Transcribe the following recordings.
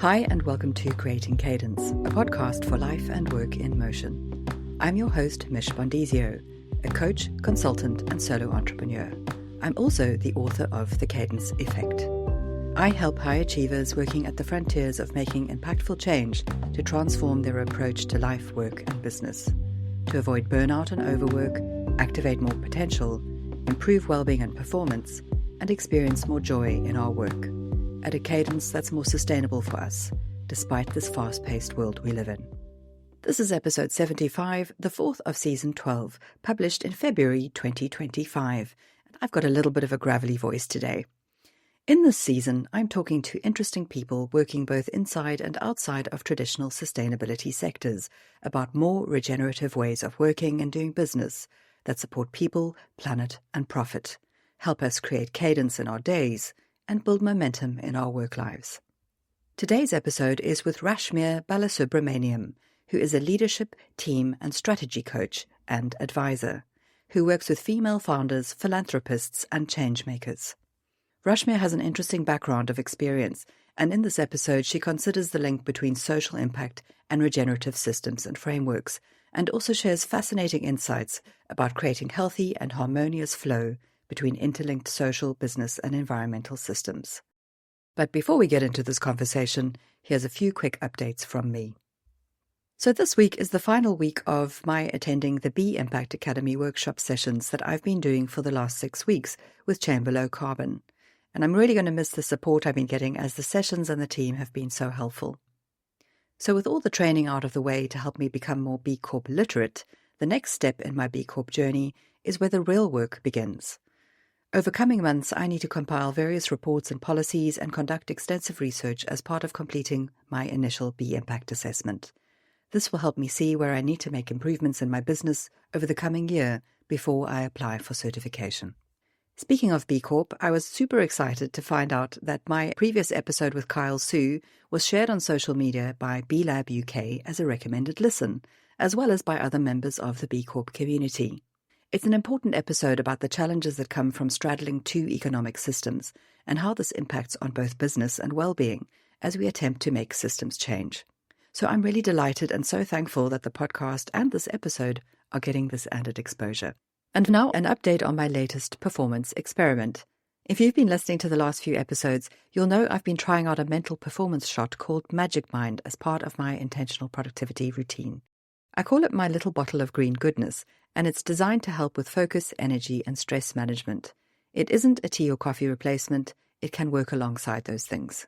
Hi and welcome to Creating Cadence, a podcast for life and work in motion. I'm your host, Mich Bondesio, a coach, consultant, and solo entrepreneur. I'm also the author of The Cadence Effect. I help high achievers working at the frontiers of making impactful change to transform their approach to life, work, and business, to avoid burnout and overwork, activate more potential, improve well-being and performance, and experience more joy in our work, at a cadence that's more sustainable for us, despite this fast-paced world we live in. This is episode 75, the fourth of season 12, published in February 2025. And I've got a little bit of a gravelly voice today. In this season, I'm talking to interesting people working both inside and outside of traditional sustainability sectors about more regenerative ways of working and doing business that support people, planet, and profit, help us create cadence in our days, and build momentum in our work lives. Today's episode is with Rashmir Balasubramaniam, who is a leadership, team, and strategy coach and advisor, who works with female founders, philanthropists, and changemakers. Rashmir has an interesting background of experience, and in this episode she considers the link between social impact and regenerative systems and frameworks, and also shares fascinating insights about creating healthy and harmonious flow between interlinked social, business, and environmental systems. But before we get into this conversation, here's a few quick updates from me. So this week is the final week of my attending the Be Impact Academy workshop sessions that I've been doing for the last 6 weeks with Chamber Low Carbon. And I'm really going to miss the support I've been getting as the sessions and the team have been so helpful. So with all the training out of the way to help me become more B Corp literate, the next step in my B Corp journey is where the real work begins. Over coming months, I need to compile various reports and policies and conduct extensive research as part of completing my initial B Impact assessment. This will help me see where I need to make improvements in my business over the coming year before I apply for certification. Speaking of B Corp, I was super excited to find out that my previous episode with Carol Sue was shared on social media by B Lab UK as a recommended listen, as well as by other members of the B Corp community. It's an important episode about the challenges that come from straddling two economic systems and how this impacts on both business and well-being as we attempt to make systems change. So I'm really delighted and so thankful that the podcast and this episode are getting this added exposure. And now an update on my latest performance experiment. If you've been listening to the last few episodes, you'll know I've been trying out a mental performance shot called Magic Mind as part of my intentional productivity routine. I call it my little bottle of green goodness, and it's designed to help with focus, energy, and stress management. It isn't a tea or coffee replacement. It can work alongside those things.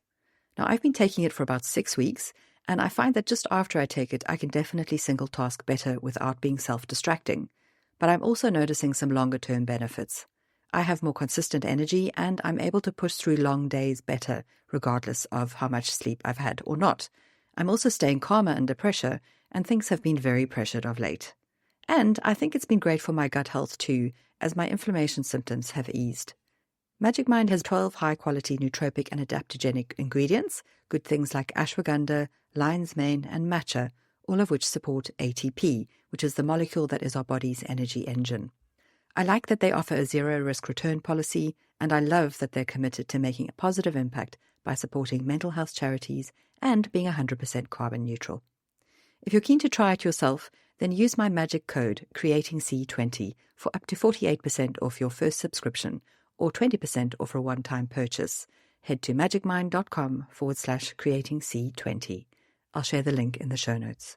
Now, I've been taking it for about 6 weeks, and I find that just after I take it, I can definitely single task better without being self-distracting. But I'm also noticing some longer-term benefits. I have more consistent energy, and I'm able to push through long days better, regardless of how much sleep I've had or not. I'm also staying calmer under pressure, and things have been very pressured of late. And I think it's been great for my gut health too, as my inflammation symptoms have eased. Magic Mind has 12 high-quality nootropic and adaptogenic ingredients, good things like ashwagandha, lion's mane, and matcha, all of which support ATP, which is the molecule that is our body's energy engine. I like that they offer a zero-risk return policy, and I love that they're committed to making a positive impact by supporting mental health charities and being 100% carbon neutral. If you're keen to try it yourself, then use my magic code, Creating C20, for up to 48% off your first subscription or 20% off a one-time purchase. Head to magicmind.com/Creating C20. I'll share the link in the show notes.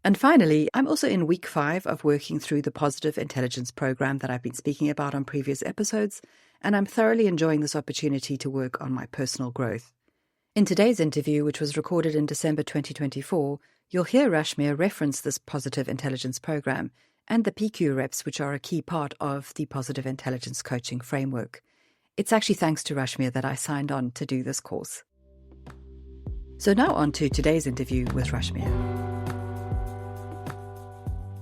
And finally, I'm also in week 5 of working through the Positive Intelligence program that I've been speaking about on previous episodes, and I'm thoroughly enjoying this opportunity to work on my personal growth. In today's interview, which was recorded in December 2024, you'll hear Rashmir reference this Positive Intelligence program and the PQ reps, which are a key part of the Positive Intelligence coaching framework. It's actually thanks to Rashmir that I signed on to do this course. So now on to today's interview with Rashmir.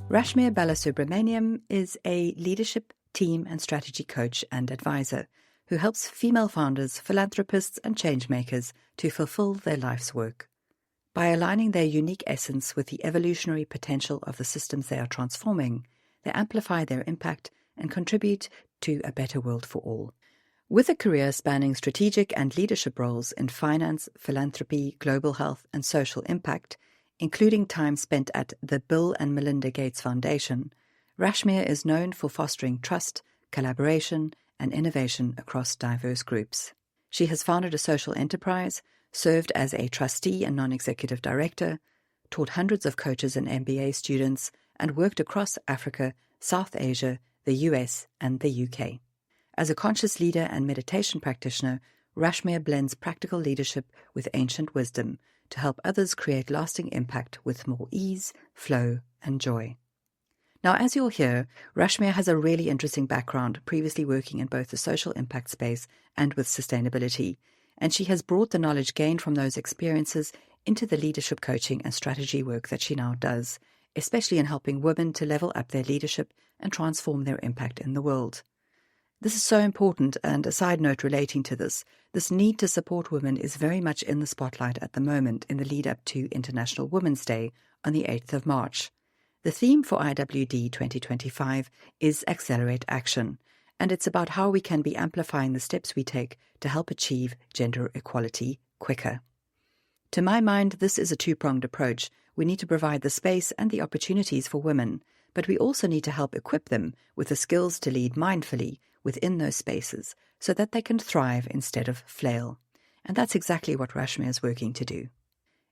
Rashmir Balasubramaniam is a leadership, team, and strategy coach and advisor who helps female founders, philanthropists, and changemakers to fulfill their life's work. By aligning their unique essence with the evolutionary potential of the systems they are transforming, they amplify their impact and contribute to a better world for all. With a career spanning strategic and leadership roles in finance, philanthropy, global health, and social impact, including time spent at the Bill and Melinda Gates Foundation, Rashmir is known for fostering trust, collaboration, and innovation across diverse groups. She has founded a social enterprise, served as a trustee and non-executive director, taught hundreds of coaches and MBA students, and worked across Africa, South Asia, the US, and the UK. As a conscious leader and meditation practitioner, Rashmir blends practical leadership with ancient wisdom to help others create lasting impact with more ease, flow, and joy. Now, as you'll hear, Rashmir has a really interesting background, previously working in both the social impact space and with sustainability, and she has brought the knowledge gained from those experiences into the leadership coaching and strategy work that she now does, especially in helping women to level up their leadership and transform their impact in the world. This is so important, and a side note relating to this need to support women is very much in the spotlight at the moment in the lead up to International Women's Day on the 8th of March. The theme for IWD 2025 is Accelerate Action, and it's about how we can be amplifying the steps we take to help achieve gender equality quicker. To my mind, this is a two-pronged approach. We need to provide the space and the opportunities for women, but we also need to help equip them with the skills to lead mindfully within those spaces so that they can thrive instead of flail. And that's exactly what Rashmir is working to do.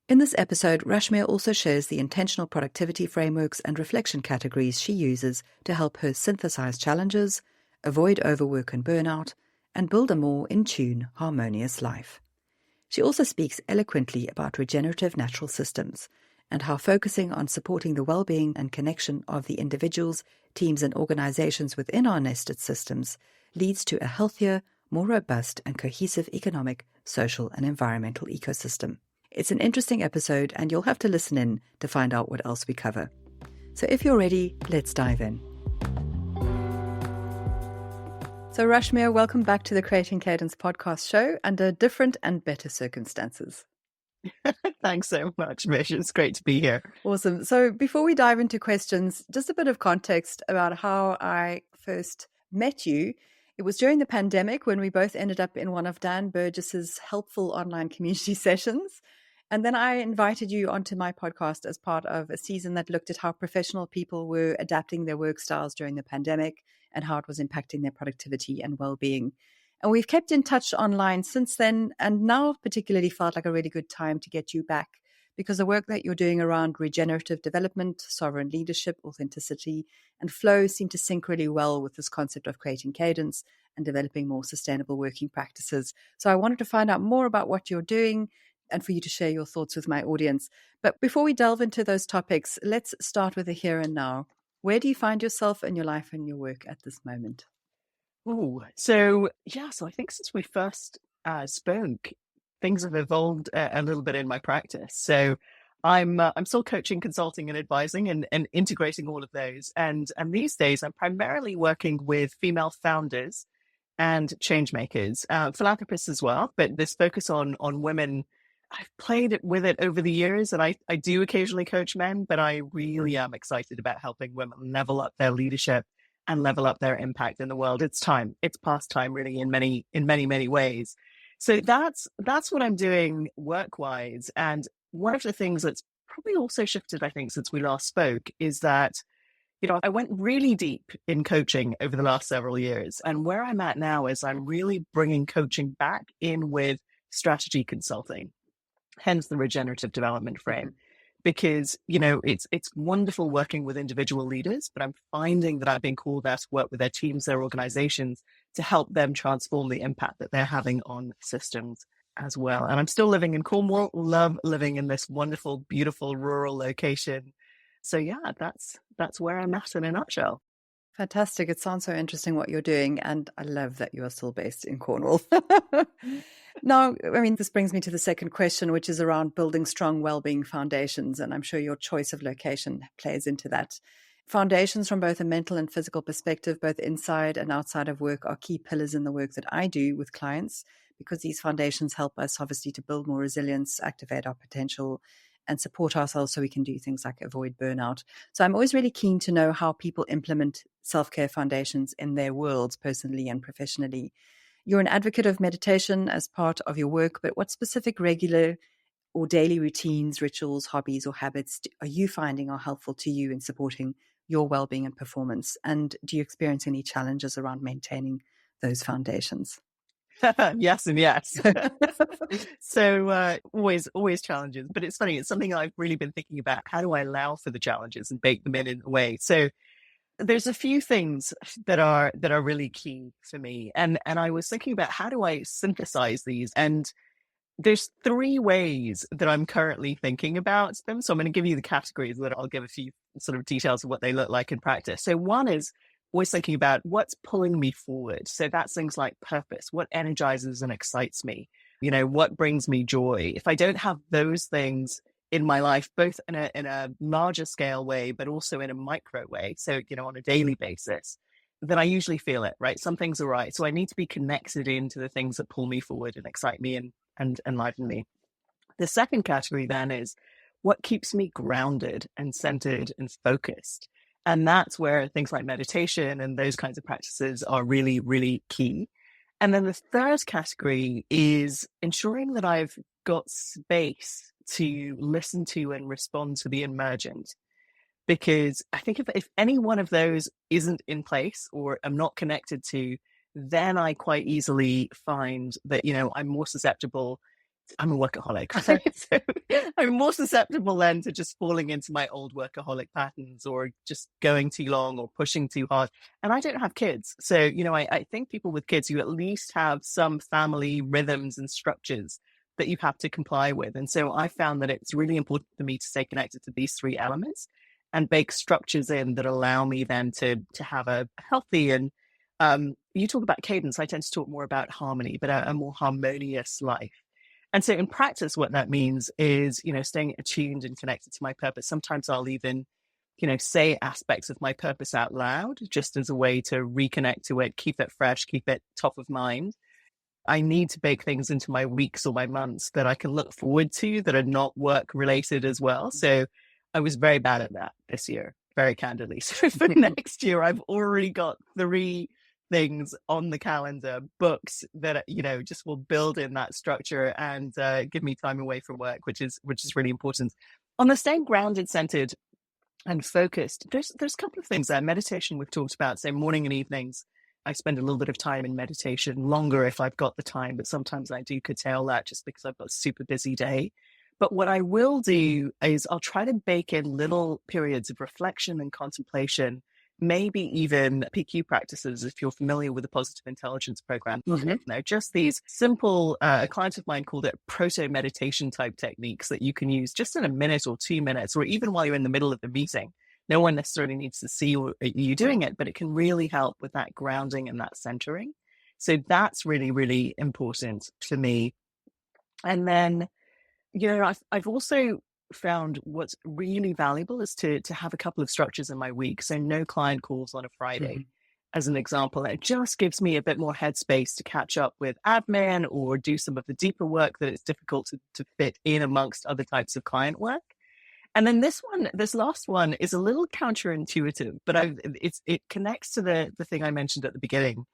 In this episode, Rashmir also shares the intentional productivity frameworks and reflection categories she uses to help her synthesize challenges, avoid overwork and burnout, and build a more in-tune, harmonious life. She also speaks eloquently about regenerative natural systems and how focusing on supporting the well-being and connection of the individuals, teams, and organizations within our nested systems leads to a healthier, more robust, and cohesive economic, social, and environmental ecosystem. It's an interesting episode, and you'll have to listen in to find out what else we cover. So if you're ready, let's dive in. So Rashmir, welcome back to the Creating Cadence Podcast show under different and better circumstances. Thanks so much, Mich. It's great to be here. Awesome. So before we dive into questions, just a bit of context about how I first met you. It was during the pandemic when we both ended up in one of Dan Burgess's helpful online community sessions. And then I invited you onto my podcast as part of a season that looked at how professional people were adapting their work styles during the pandemic and how it was impacting their productivity and well-being. And we've kept in touch online since then, and now particularly felt like a really good time to get you back because the work that you're doing around regenerative development, sovereign leadership, authenticity, and flow seem to sync really well with this concept of creating cadence and developing more sustainable working practices. So I wanted to find out more about what you're doing and for you to share your thoughts with my audience. But before we delve into those topics, let's start with the here and now. Where do you find yourself in your life and your work at this moment? So I think since we first spoke, things have evolved a little bit in my practice. So I'm still coaching, consulting, and advising, and integrating all of those. And these days, I'm primarily working with female founders and changemakers, philanthropists as well. But this focus on women, I've played with it over the years, and I do occasionally coach men, but I really am excited about helping women level up their leadership and level up their impact in the world. It's past time really in many ways. So that's what I'm doing work-wise. And one of the things that's probably also shifted, I think, since we last spoke is that, I went really deep in coaching over the last several years. And where I'm at now is I'm really bringing coaching back in with strategy consulting, hence the regenerative development frame. Because, it's wonderful working with individual leaders, but I'm finding that I've been called out to work with their teams, their organizations, to help them transform the impact that they're having on systems as well. And I'm still living in Cornwall, love living in this wonderful, beautiful rural location. So yeah, that's where I'm at in a nutshell. Fantastic. It sounds so interesting what you're doing. And I love that you are still based in Cornwall. Now, this brings me to the second question, which is around building strong well-being foundations. And I'm sure your choice of location plays into that. Foundations from both a mental and physical perspective, both inside and outside of work, are key pillars in the work that I do with clients, because these foundations help us obviously to build more resilience, activate our potential, and support ourselves so we can do things like avoid burnout. So I'm always really keen to know how people implement self-care foundations in their worlds, personally and professionally. you're an advocate of meditation as part of your work, but what specific regular or daily routines, rituals, hobbies, or habits are you finding are helpful to you in supporting your well-being and performance? And do you experience any challenges around maintaining those foundations? Yes and yes. So always challenges, but it's funny. It's something I've really been thinking about. How do I allow for the challenges and bake them in a way? So there's a few things that are really key for me, and I was thinking about how do I synthesize these, and there's three ways that I'm currently thinking about them. So I'm going to give you the categories, that I'll give a few sort of details of what they look like in practice. So one is always thinking about what's pulling me forward. So that's things like purpose, what energizes and excites me, what brings me joy. If I don't have those things in my life, both in a larger scale way, but also in a micro way, so, on a daily basis, then I usually feel it, right? Some things are right. So I need to be connected into the things that pull me forward and excite me and enliven me. The second category then is what keeps me grounded and centered and focused. And that's where things like meditation and those kinds of practices are really, really key. And then the third category is ensuring that I've got space to listen to and respond to the emergent. Because I think if any one of those isn't in place or I'm not connected to, then I quite easily find that, I'm more susceptible. I'm a workaholic, right? So I'm more susceptible then to just falling into my old workaholic patterns or just going too long or pushing too hard. And I don't have kids. So, I think people with kids, you at least have some family rhythms and structures that you have to comply with. And so I found that it's really important for me to stay connected to these three elements and bake structures in that allow me then to have a healthy and you talk about cadence. I tend to talk more about harmony, but a more harmonious life. And so in practice, what that means is, staying attuned and connected to my purpose. Sometimes I'll even, say aspects of my purpose out loud, just as a way to reconnect to it, keep it fresh, keep it top of mind. I need to bake things into my weeks or my months that I can look forward to that are not work related as well. So I was very bad at that this year, very candidly. So for next year, I've already got 3 things on the calendar, books that, just will build in that structure and give me time away from work, which is really important. On the staying grounded, centered and focused, there's a couple of things there. Meditation we've talked about, say morning and evenings. I spend a little bit of time in meditation, longer if I've got the time, but sometimes I do curtail that just because I've got a super busy day. But what I will do is I'll try to bake in little periods of reflection and contemplation, maybe even PQ practices, if you're familiar with the positive intelligence program. Mm-hmm. Just these simple, a client of mine called it proto-meditation type techniques that you can use just in a minute or 2 minutes, or even while you're in the middle of the meeting. No one necessarily needs to see you doing it, but it can really help with that grounding and that centering. So that's really, really important to me. And then, I've also found what's really valuable is to have a couple of structures in my week. So no client calls on a Friday, as an example. It just gives me a bit more headspace to catch up with admin or do some of the deeper work that it's difficult to fit in amongst other types of client work. And then this last one is a little counterintuitive, but it connects to the thing I mentioned at the beginning,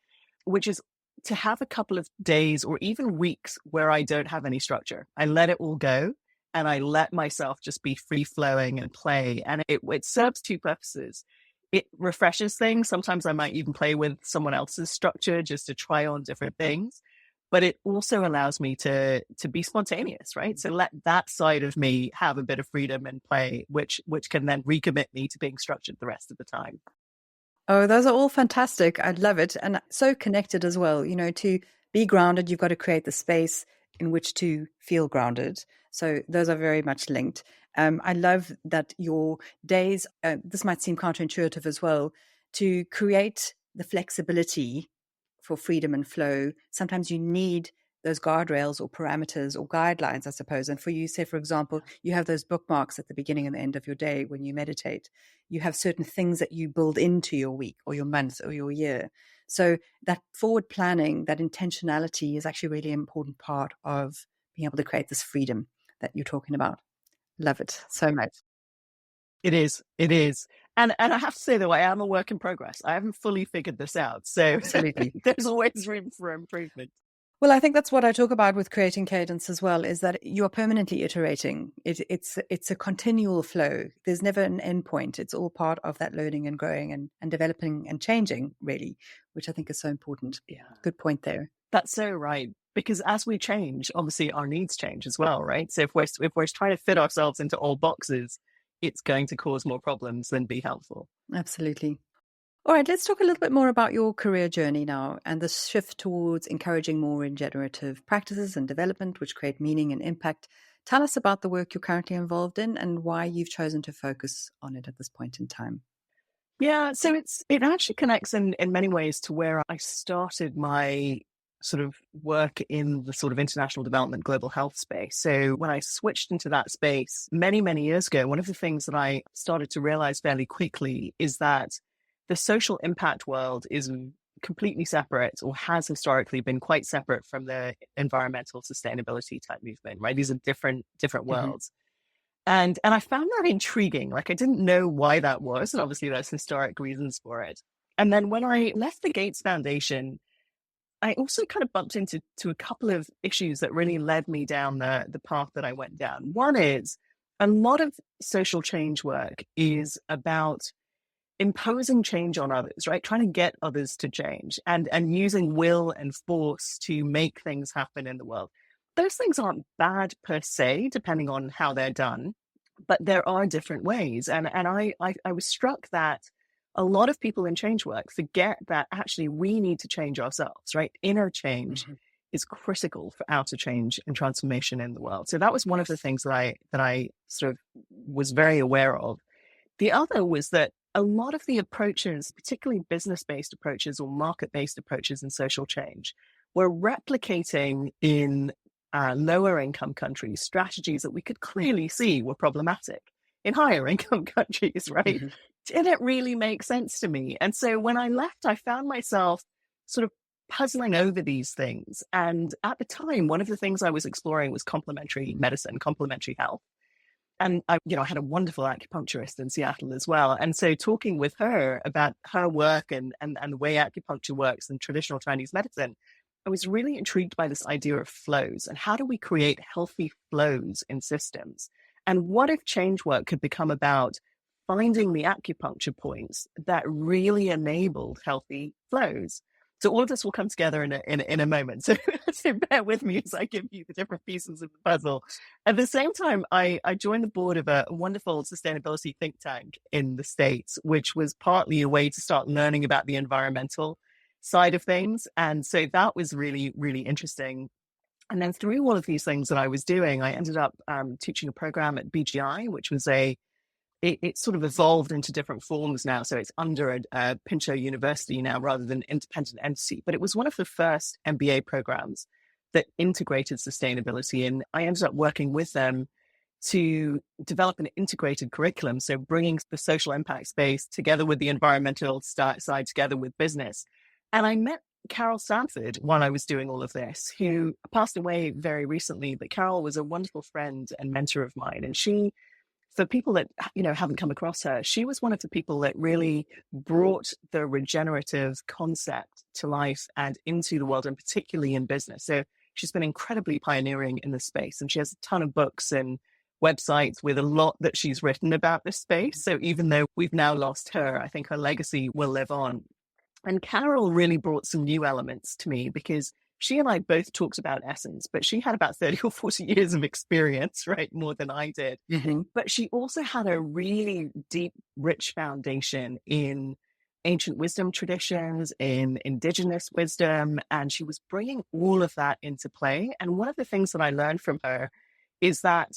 which is to have a couple of days or even weeks where I don't have any structure. I let it all go and I let myself just be free flowing and play. And it serves 2 purposes. It refreshes things. Sometimes I might even play with someone else's structure just to try on different things. But it also allows me to be spontaneous, right? So let that side of me have a bit of freedom and play, which can then recommit me to being structured the rest of the time. Oh, those are all fantastic. I love it. And so connected as well. To be grounded, you've got to create the space in which to feel grounded. So those are very much linked. I love that your days, this might seem counterintuitive as well, to create the flexibility for freedom and flow. Sometimes you need those guardrails or parameters or guidelines, I suppose. And for you, say, for example, you have those bookmarks at the beginning and the end of your day when you meditate. You have certain things that you build into your week or your month or your year. So that forward planning, that intentionality is actually a really important part of being able to create this freedom that you're talking about. Love it so much. It is. And I have to say, though, I am a work in progress. I haven't fully figured this out. So Absolutely. there's always room for improvement. Well, I think that's what I talk about with creating cadence as well, is that you're permanently iterating. It's a continual flow. There's never an end point. It's all part of that learning and growing and developing and changing, really, which I think is so important. Yeah. Good point there. That's so right. Because as we change, obviously our needs change as well, right? So if we're trying to fit ourselves into old boxes, it's going to cause more problems than be helpful. Absolutely. All right, let's talk a little bit more about your career journey now and the shift towards encouraging more regenerative practices and development, which create meaning and impact. Tell us about the work you're currently involved in and why you've chosen to focus on it at this point in time. Yeah, so it actually connects in many ways to where I started my sort of work in the sort of international development, global health space. So when I switched into that space many, many years ago, one of the things that I started to realize fairly quickly is that the social impact world is completely separate, or has historically been quite separate from the environmental sustainability type movement, right? These are different worlds. And I found that intriguing. Like, I didn't know why that was. And obviously there's historic reasons for it. And then when I left the Gates Foundation, I also kind of bumped into a couple of issues that really led me down the path that I went down. One is a lot of social change work is about imposing change on others, right? Trying to get others to change and using will and force to make things happen in the world. Those things aren't bad per se, depending on how they're done, but there are different ways. And I was struck that a lot of people in change work forget that actually we need to change ourselves, right? Inner change is critical for outer change and transformation in the world. So that was one of the things that I sort of was very aware of. The other was that a lot of the approaches, particularly business-based approaches or market-based approaches in social change, were replicating in lower income countries strategies that we could clearly see were problematic in higher income countries, right? Didn't really make sense to me. And so when I left, I found myself sort of puzzling over these things. And at the time, one of the things I was exploring was complementary medicine, complementary health. And I had a wonderful acupuncturist in Seattle as well. And so talking with her about her work and the way acupuncture works and traditional Chinese medicine, I was really intrigued by this idea of flows and how do we create healthy flows in systems? And what if change work could become about finding the acupuncture points that really enabled healthy flows? So all of this will come together in a moment. So bear with me as I give you the different pieces of the puzzle. At the same time, I joined the board of a wonderful sustainability think tank in the States, which was partly a way to start learning about the environmental side of things. And so that was really, really interesting. And then through all of these things that I was doing, I ended up teaching a program at BGI, which was it sort of evolved into different forms now. So it's under a Pinchot University now rather than an independent entity. But it was one of the first MBA programs that integrated sustainability. And I ended up working with them to develop an integrated curriculum. So bringing the social impact space together with the environmental side, together with business. And I met Carol Sanford while I was doing all of this, who passed away very recently. But Carol was a wonderful friend and mentor of mine. And she, for people that, haven't come across her, she was one of the people that really brought the regenerative concept to life and into the world, and particularly in business. So she's been incredibly pioneering in this space, and she has a ton of books and websites with a lot that she's written about this space. So even though we've now lost her, I think her legacy will live on. And Carol really brought some new elements to me because she and I both talked about essence, but she had about 30 or 40 years of experience, right? More than I did. But she also had a really deep, rich foundation in ancient wisdom traditions, in indigenous wisdom, and she was bringing all of that into play. And one of the things that I learned from her is that,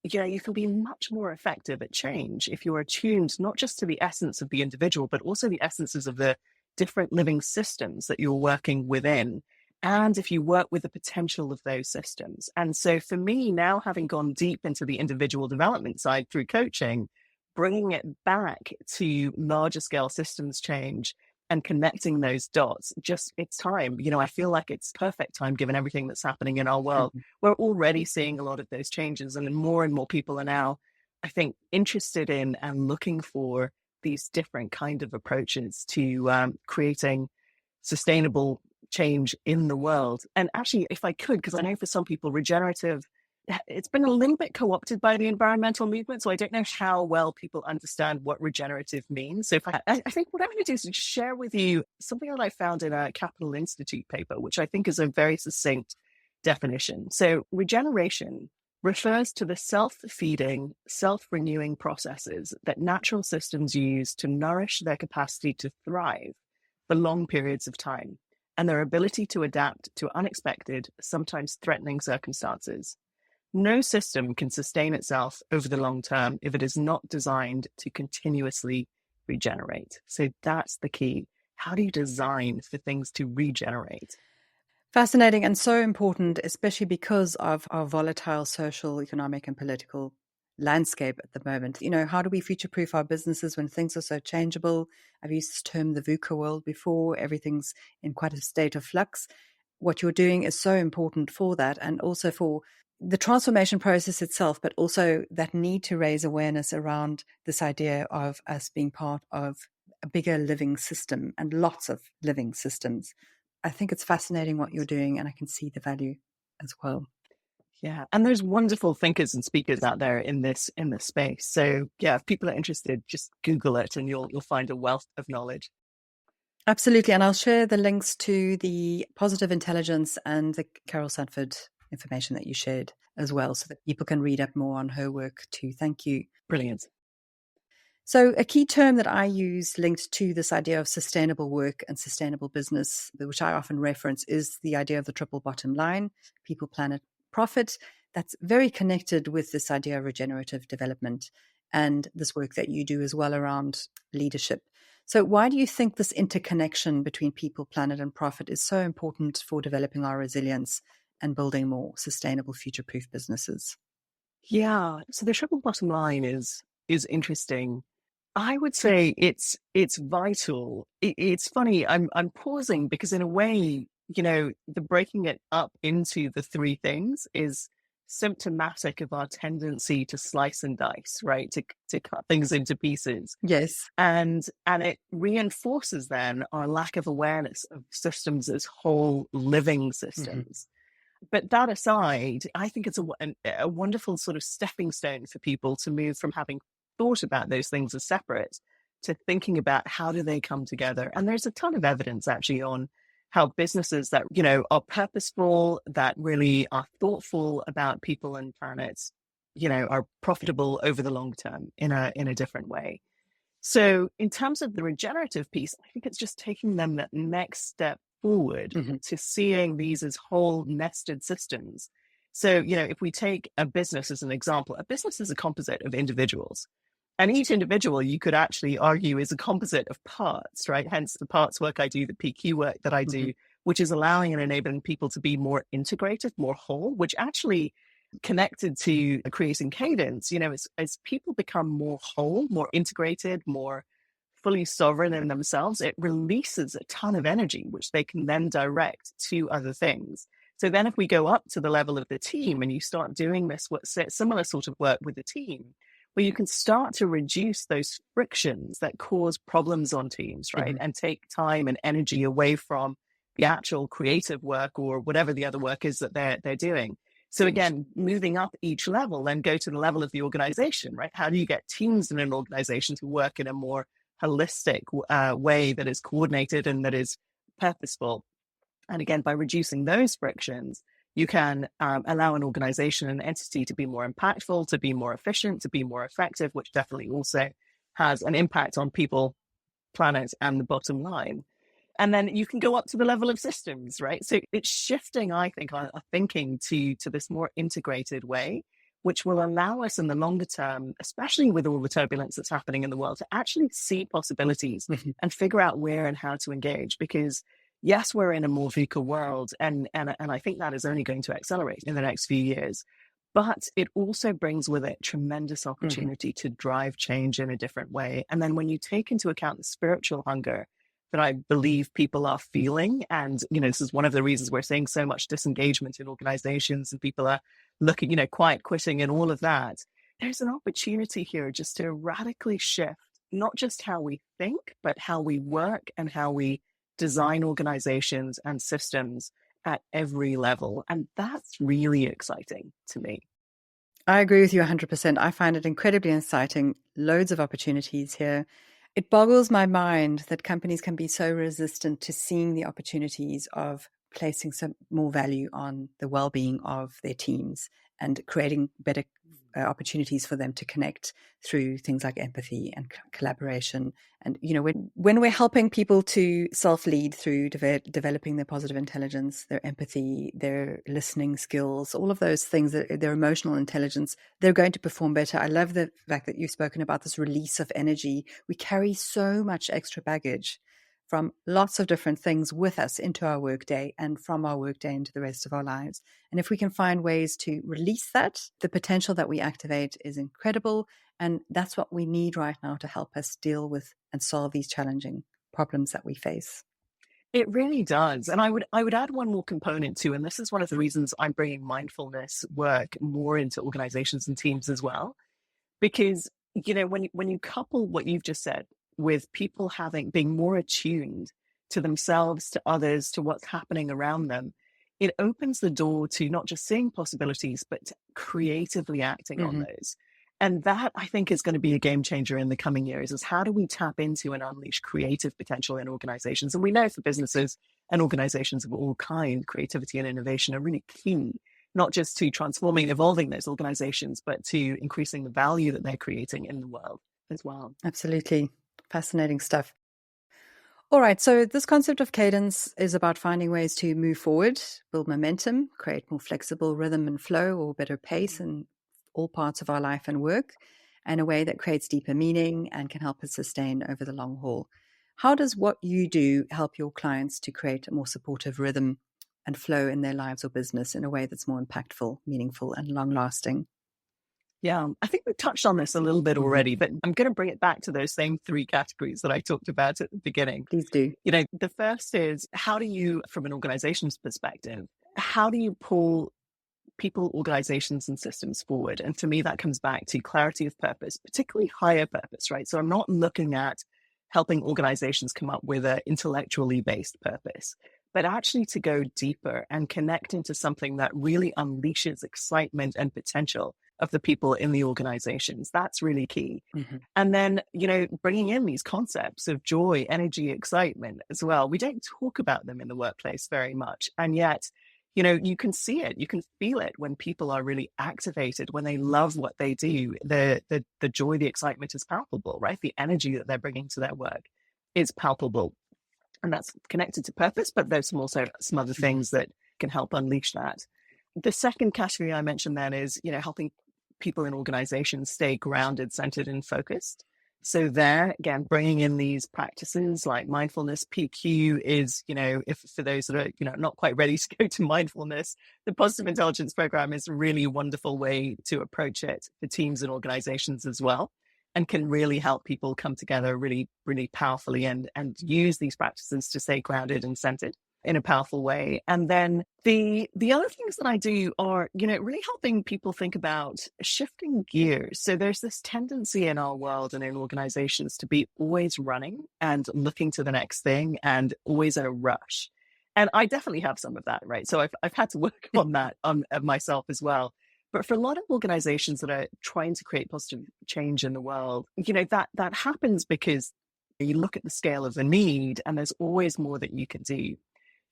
you can be much more effective at change if you're attuned not just to the essence of the individual, but also the essences of the different living systems that you're working within. And if you work with the potential of those systems. And so for me, now having gone deep into the individual development side through coaching, bringing it back to larger scale systems change and connecting those dots, it's time. I feel like it's perfect time given everything that's happening in our world. We're already seeing a lot of those changes, and more people are now, I think, interested in and looking for these different kind of approaches to creating sustainable change in the world. And actually, if I could, because I know for some people, regenerative, it's been a little bit co-opted by the environmental movement. So I don't know how well people understand what regenerative means. So if I think what I'm going to do is just share with you something that I found in a Capital Institute paper, which I think is a very succinct definition. So regeneration refers to the self-feeding, self-renewing processes that natural systems use to nourish their capacity to thrive for long periods of time and their ability to adapt to unexpected, sometimes threatening circumstances. No system can sustain itself over the long term if it is not designed to continuously regenerate. So that's the key. How do you design for things to regenerate? Fascinating and so important, especially because of our volatile social, economic, and political landscape at the moment. How do we future-proof our businesses when things are so changeable? I've used this term, the VUCA world, before. Everything's in quite a state of flux. What you're doing is so important for that, and also for the transformation process itself, but also that need to raise awareness around this idea of us being part of a bigger living system and lots of living systems. I think it's fascinating what you're doing, and I can see the value as well. Yeah, and there's wonderful thinkers and speakers out there in this space. So yeah, if people are interested, just Google it, and you'll find a wealth of knowledge. Absolutely, and I'll share the links to the positive intelligence and the Carol Sanford information that you shared as well, so that people can read up more on her work too. Thank you. Brilliant. So a key term that I use linked to this idea of sustainable work and sustainable business, which I often reference, is the idea of the triple bottom line: people, planet, profit. That's very connected with this idea of regenerative development and this work that you do as well around leadership. So why do you think this interconnection between people, planet, and profit is so important for developing our resilience and building more sustainable, future-proof businesses? Yeah, so the triple bottom line is interesting. I would say it's vital. It's funny. I'm pausing because in a way, the breaking it up into the three things is symptomatic of our tendency to slice and dice, right? To cut things into pieces. Yes. And it reinforces then our lack of awareness of systems as whole living systems. But that aside, I think it's a wonderful sort of stepping stone for people to move from having thought about those things as separate to thinking about how do they come together. And there's a ton of evidence actually on how businesses that, are purposeful, that really are thoughtful about people and planets, are profitable over the long term in a different way. So in terms of the regenerative piece, I think it's just taking them that next step forward to seeing these as whole nested systems. So, if we take a business as an example, a business is a composite of individuals. And each individual, you could actually argue, is a composite of parts, right? Hence the parts work I do, the PQ work that I do, which is allowing and enabling people to be more integrated, more whole, which actually connected to creating cadence, as people become more whole, more integrated, more fully sovereign in themselves, it releases a ton of energy, which they can then direct to other things. So then if we go up to the level of the team and you start doing this similar sort of work with the team, where you can start to reduce those frictions that cause problems on teams, right? And take time and energy away from the actual creative work or whatever the other work is that they're doing. So again, moving up each level, then go to the level of the organization, right? How do you get teams in an organization to work in a more holistic way that is coordinated and that is purposeful? And again, by reducing those frictions, you can allow an organization, an entity to be more impactful, to be more efficient, to be more effective, which definitely also has an impact on people, planet, and the bottom line. And then you can go up to the level of systems, right? So it's shifting, I think, our thinking to this more integrated way, which will allow us in the longer term, especially with all the turbulence that's happening in the world, to actually see possibilities and figure out where and how to engage. Because yes, we're in a more VUCA world, and I think that is only going to accelerate in the next few years. But it also brings with it tremendous opportunity to drive change in a different way. And then when you take into account the spiritual hunger that I believe people are feeling, and this is one of the reasons we're seeing so much disengagement in organizations and people are looking, quiet quitting and all of that. There's an opportunity here just to radically shift not just how we think, but how we work and how we design organizations and systems at every level. And that's really exciting to me. I agree with you 100%. I find it incredibly exciting. Loads of opportunities here. It boggles my mind that companies can be so resistant to seeing the opportunities of placing some more value on the well-being of their teams and creating better opportunities for them to connect through things like empathy and collaboration. And, when we're helping people to self-lead through developing their positive intelligence, their empathy, their listening skills, all of those things, their emotional intelligence, they're going to perform better. I love the fact that you've spoken about this release of energy. We carry so much extra baggage from lots of different things with us into our workday and from our workday into the rest of our lives. And if we can find ways to release that, the potential that we activate is incredible. And that's what we need right now to help us deal with and solve these challenging problems that we face. It really does. And I would add one more component too. And this is one of the reasons I'm bringing mindfulness work more into organizations and teams as well. Because, when you couple what you've just said with people being more attuned to themselves, to others, to what's happening around them, it opens the door to not just seeing possibilities, but to creatively acting on those. And that, I think, is going to be a game changer in the coming years, is how do we tap into and unleash creative potential in organizations? And we know for businesses and organizations of all kinds, creativity and innovation are really key, not just to transforming and evolving those organizations, but to increasing the value that they're creating in the world as well. Absolutely. Fascinating stuff. All right. So this concept of cadence is about finding ways to move forward, build momentum, create more flexible rhythm and flow or better pace in all parts of our life and work, in a way that creates deeper meaning and can help us sustain over the long haul. How does what you do help your clients to create a more supportive rhythm and flow in their lives or business in a way that's more impactful, meaningful, and long-lasting? Yeah, I think we touched on this a little bit already, but I'm going to bring it back to those same three categories that I talked about at the beginning. Please do. The first is, how do you, from an organization's perspective, how do you pull people, organizations, and systems forward? And for me, that comes back to clarity of purpose, particularly higher purpose, right? So I'm not looking at helping organizations come up with an intellectually based purpose, but actually to go deeper and connect into something that really unleashes excitement and potential of the people in the organizations. That's really key. And then, bringing in these concepts of joy, energy, excitement as well. We don't talk about them in the workplace very much. And yet, you can see it, you can feel it when people are really activated, when they love what they do. The joy, the excitement is palpable, right? The energy that they're bringing to their work is palpable. And that's connected to purpose, but there's also some other things that can help unleash that. The second category I mentioned then is, helping people in organizations stay grounded, centered, and focused. So there, again, bringing in these practices like mindfulness. PQ is, if for those that are, not quite ready to go to mindfulness, the Positive Intelligence Program is a really wonderful way to approach it for teams and organizations as well, and can really help people come together really, really powerfully and use these practices to stay grounded and centered in a powerful way. And then the other things that I do are, really helping people think about shifting gears. So there's this tendency in our world and in organizations to be always running and looking to the next thing and always in a rush. And I definitely have some of that, right? So I've had to work on that myself as well. But for a lot of organizations that are trying to create positive change in the world, that happens because you look at the scale of the need and there's always more that you can do.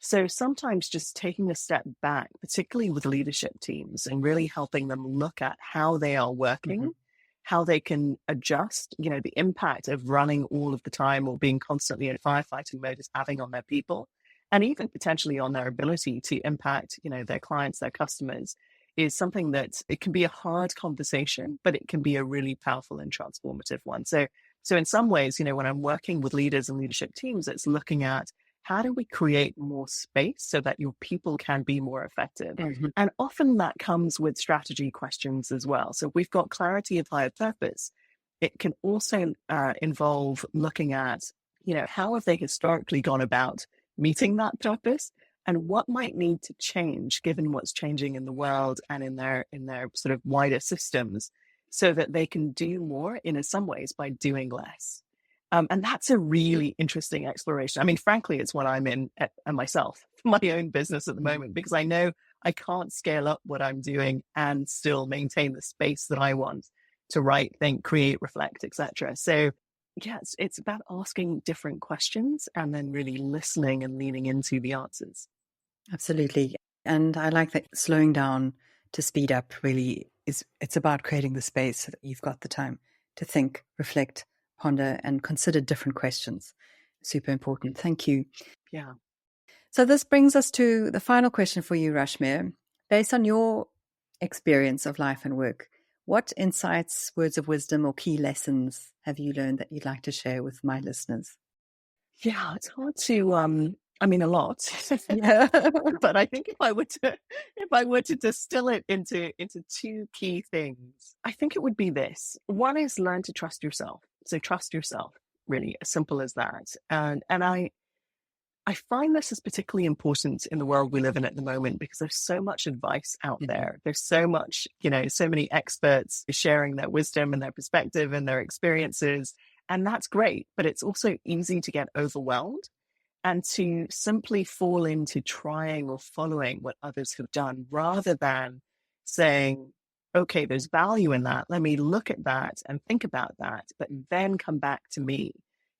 So sometimes just taking a step back, particularly with leadership teams, and really helping them look at how they are working, how they can adjust, the impact of running all of the time or being constantly in firefighting mode is having on their people, and even potentially on their ability to impact, their clients, their customers, is something that it can be a hard conversation, but it can be a really powerful and transformative one. So in some ways, when I'm working with leaders and leadership teams, it's looking at how do we create more space so that your people can be more effective? And often that comes with strategy questions as well. So if we've got clarity of higher purpose, it can also involve looking at, how have they historically gone about meeting that purpose, and what might need to change given what's changing in the world and in their sort of wider systems, so that they can do more in some ways by doing less. And that's a really interesting exploration. I mean, frankly, it's what I'm in at myself, my own business at the moment, because I know I can't scale up what I'm doing and still maintain the space that I want to write, think, create, reflect, etc. So yes, it's about asking different questions and then really listening and leaning into the answers. Absolutely. And I like that slowing down to speed up really it's about creating the space so that you've got the time to think, reflect, ponder, and consider different questions. Super important. Thank you. Yeah. So this brings us to the final question for you, Rashmir. Based on your experience of life and work, what insights, words of wisdom, or key lessons have you learned that you'd like to share with my listeners? Yeah, it's hard to I mean a lot. Yeah. But I think if I were to distill it into two key things, I think it would be this. One is learn to trust yourself. So trust yourself, really, as simple as that. And I find this is particularly important in the world we live in at the moment because there's so much advice out there. There's so much, so many experts sharing their wisdom and their perspective and their experiences. And that's great, but it's also easy to get overwhelmed and to simply fall into trying or following what others have done rather than saying, okay, there's value in that. Let me look at that and think about that, but then come back to me.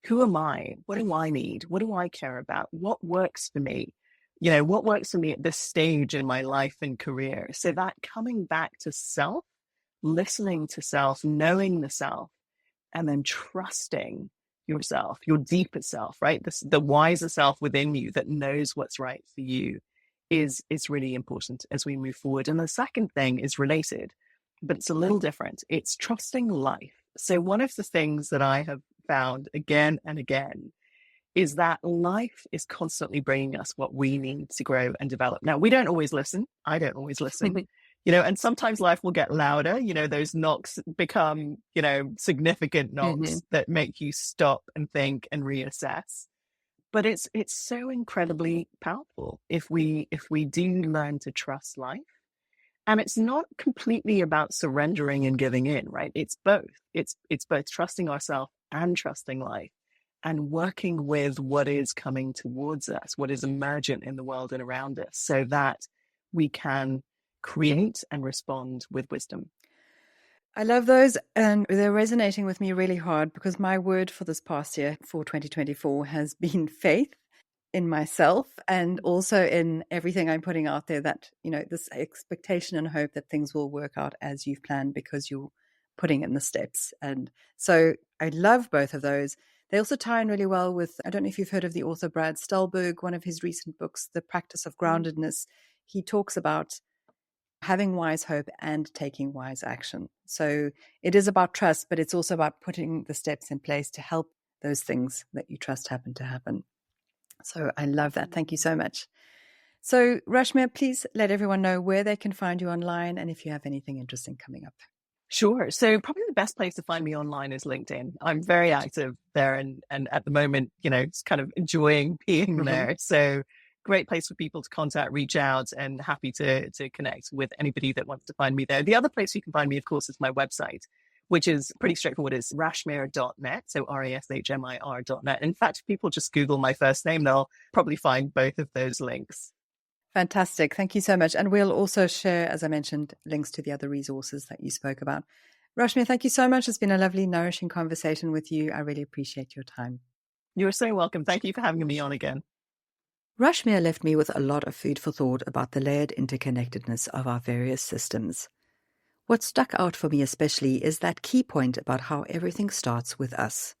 Who am I? What do I need? What do I care about? What works for me? What works for me at this stage in my life and career? So that coming back to self, listening to self, knowing the self, and then trusting yourself, your deeper self, right? The wiser self within you that knows what's right for you is really important as we move forward. And the second thing is related, but it's a little different. It's trusting life. So one of the things that I have found again and again is that life is constantly bringing us what we need to grow and develop. Now, we don't always listen. I don't always listen. And sometimes life will get louder, those knocks become, significant knocks that make you stop and think and reassess. But it's so incredibly powerful if we do learn to trust life. And it's not completely about surrendering and giving in, right? It's both. It's both trusting ourselves and trusting life and working with what is coming towards us, what is emergent in the world and around us so that we can create and respond with wisdom. I love those, and they're resonating with me really hard because my word for this past year, for 2024, has been faith in myself and also in everything I'm putting out there, that, this expectation and hope that things will work out as you've planned because you're putting in the steps. And so I love both of those. They also tie in really well with, I don't know if you've heard of the author Brad Stulberg, one of his recent books, The Practice of Groundedness. He talks about having wise hope and taking wise action. So it is about trust, but it's also about putting the steps in place to help those things that you trust happen to happen. So I love that. Thank you so much. So Rashmir, please let everyone know where they can find you online and if you have anything interesting coming up. Sure. So probably the best place to find me online is LinkedIn. I'm very active there and at the moment, it's kind of enjoying being there. So great place for people to contact, reach out, and happy to connect with anybody that wants to find me there. The other place you can find me, of course, is my website, which is pretty straightforward. It's rashmir.net. So rashmir.net. In fact, if people just Google my first name, they'll probably find both of those links. Fantastic. Thank you so much. And we'll also share, as I mentioned, links to the other resources that you spoke about. Rashmir, thank you so much. It's been a lovely, nourishing conversation with you. I really appreciate your time. You're so welcome. Thank you for having me on again. Rashmir left me with a lot of food for thought about the layered interconnectedness of our various systems. What stuck out for me especially is that key point about how everything starts with us,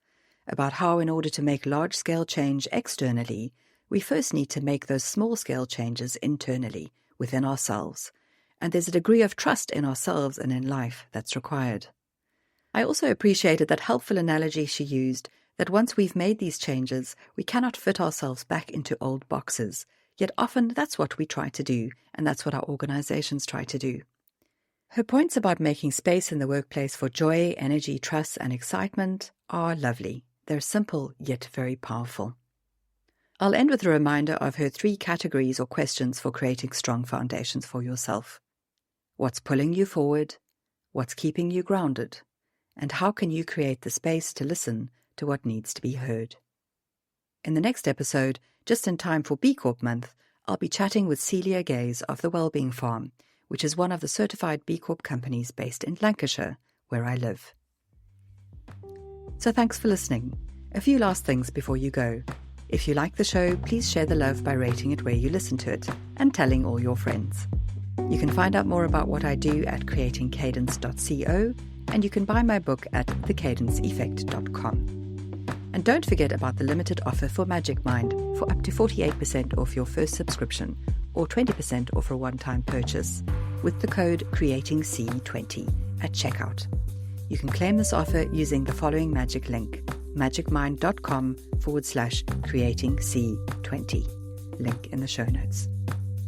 about how in order to make large-scale change externally, we first need to make those small-scale changes internally, within ourselves, and there's a degree of trust in ourselves and in life that's required. I also appreciated that helpful analogy she used, that once we've made these changes, we cannot fit ourselves back into old boxes, yet often that's what we try to do, and that's what our organizations try to do. Her points about making space in the workplace for joy, energy, trust, and excitement are lovely. They're simple, yet very powerful. I'll end with a reminder of her 3 categories or questions for creating strong foundations for yourself. What's pulling you forward? What's keeping you grounded? And how can you create the space to listen to what needs to be heard. In the next episode, just in time for B Corp month, I'll be chatting with Celia Gaze of the Wellbeing Farm, which is one of the certified B Corp companies based in Lancashire, where I live. So thanks for listening. A few last things before you go. If you like the show, please share the love by rating it where you listen to it and telling all your friends. You can find out more about what I do at creatingcadence.co, and you can buy my book at thecadenceeffect.com. And don't forget about the limited offer for Magic Mind for up to 48% off your first subscription or 20% off a one-time purchase with the code CreatingC20 at checkout. You can claim this offer using the following magic link, magicmind.com/creatingC20. Link in the show notes.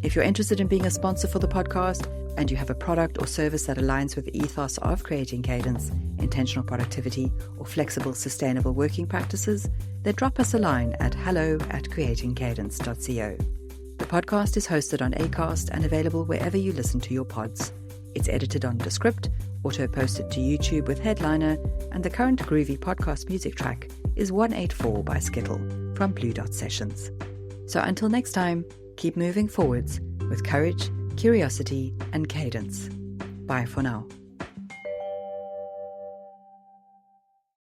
If you're interested in being a sponsor for the podcast and you have a product or service that aligns with the ethos of Creating Cadence, intentional productivity, or flexible, sustainable working practices, then drop us a line at hello@creatingcadence.co. The podcast is hosted on Acast and available wherever you listen to your pods. It's edited on Descript, auto-posted to YouTube with Headliner, and the current groovy podcast music track is 184 by Skittle from Blue Dot Sessions. So until next time, keep moving forwards with courage, curiosity, and cadence. Bye for now.